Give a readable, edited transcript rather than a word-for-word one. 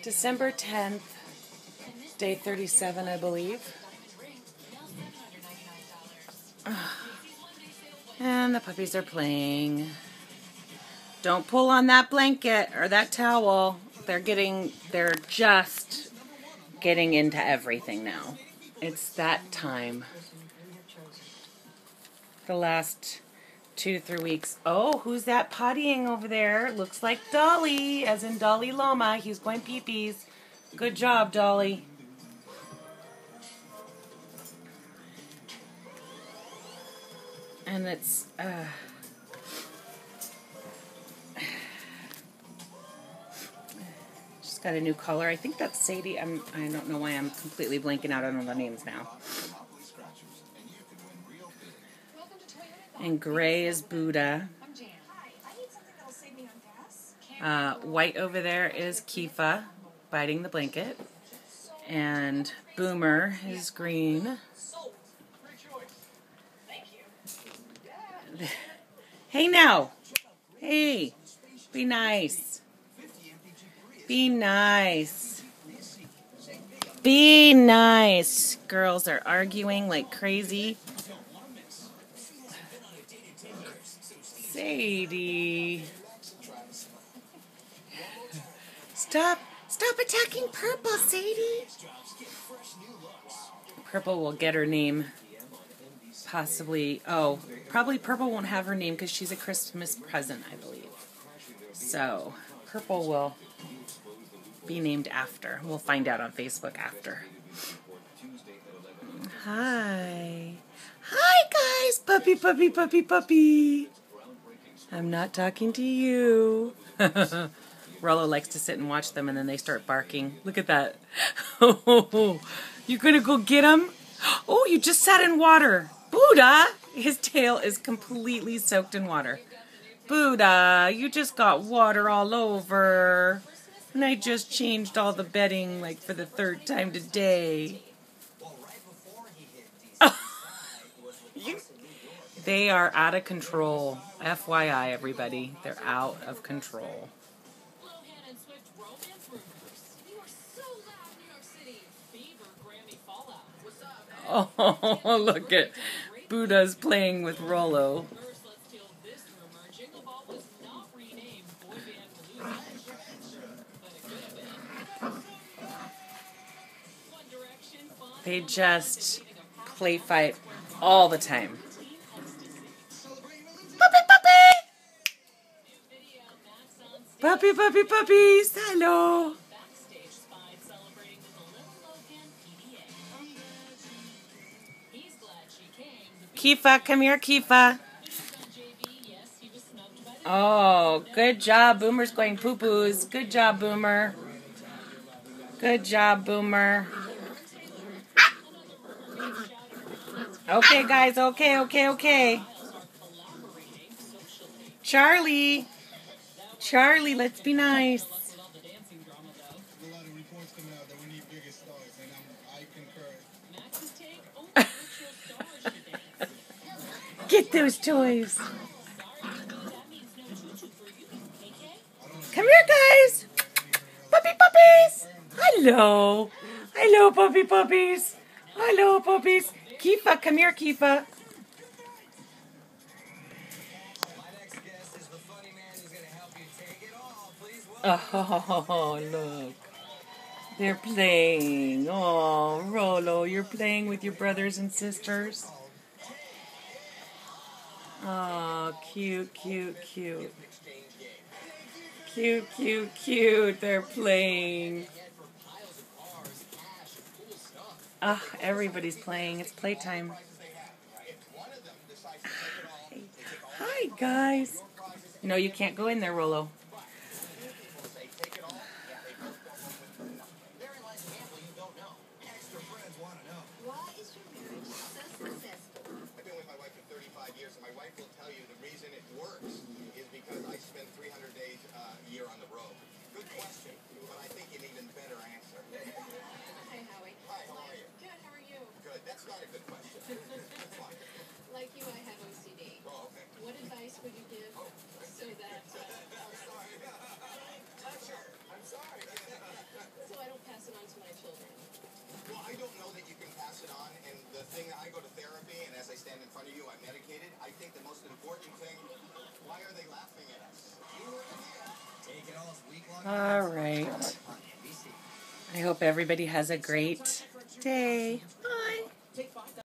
December 10th, day 37, I believe. And the puppies are playing. Don't pull on that blanket or that towel. They're just getting into everything now. It's that time. The last 2-3 weeks. Oh, who's that pottying over there? Looks like Dolly, as in Dolly Loma. He's going peepees. Good job, Dolly. And it's just got a new color. I think that's Sadie. I don't know why I'm completely blanking out on the names now. And gray is Buddha. White over there is Kifa, biting the blanket. And Boomer is green. Hey now! Hey! Be nice. Be nice. Be nice. Girls are arguing like crazy. Sadie. Stop attacking Purple, Sadie. Purple will get her name. Possibly. Oh, probably Purple won't have her name because she's a Christmas present, I believe. So, Purple will be named after. We'll find out on Facebook after. Hi. Hi, guys. Puppy, puppy, puppy, puppy. I'm not talking to you. Rollo likes to sit and watch them, and then they start barking. Look at that. Oh, you gonna go get him? Oh, you just sat in water. Buddha! His tail is completely soaked in water. Buddha, you just got water all over. And I just changed all the bedding, like, for the 3rd time today. They are out of control. FYI, everybody. They're out of control. Oh, look at Buddha's playing with Rollo. They just play fight all the time. Puppy, puppy! Puppy, puppy, puppies! Hello! Kifa, come here, Kifa. Oh, good job. Boomer's going poo-poos. Good job, Boomer. Good job, Boomer. Okay, guys. Okay. Charlie, let's be nice. Get those toys. Come here, guys. Puppy puppies. Hello. Hello, puppy puppies. Hello, puppies. Kifa, come here, Kifa. Oh, look. They're playing. Oh, Rollo, you're playing with your brothers and sisters. Oh, cute. Cute. They're playing. Ah, everybody's playing. It's playtime. Hi, guys. No, you can't go in there, Rollo. Years, and my wife will tell you the reason it works is because I spend 300 days a year on the road. Good question, but I think you need a better answer. Hi, Howie. Hi, how are you? Good, how are you? Good, that's not a good question. That's fine. Like you, I have OCD. Oh, okay. What advice would you give so that... I don't know that you can pass it on. And the thing that I go to therapy, and as I stand in front of you, I'm medicated. I think the most important thing, why are they laughing at us? You were in here. Take it all week-long. All right. I hope everybody has a great day.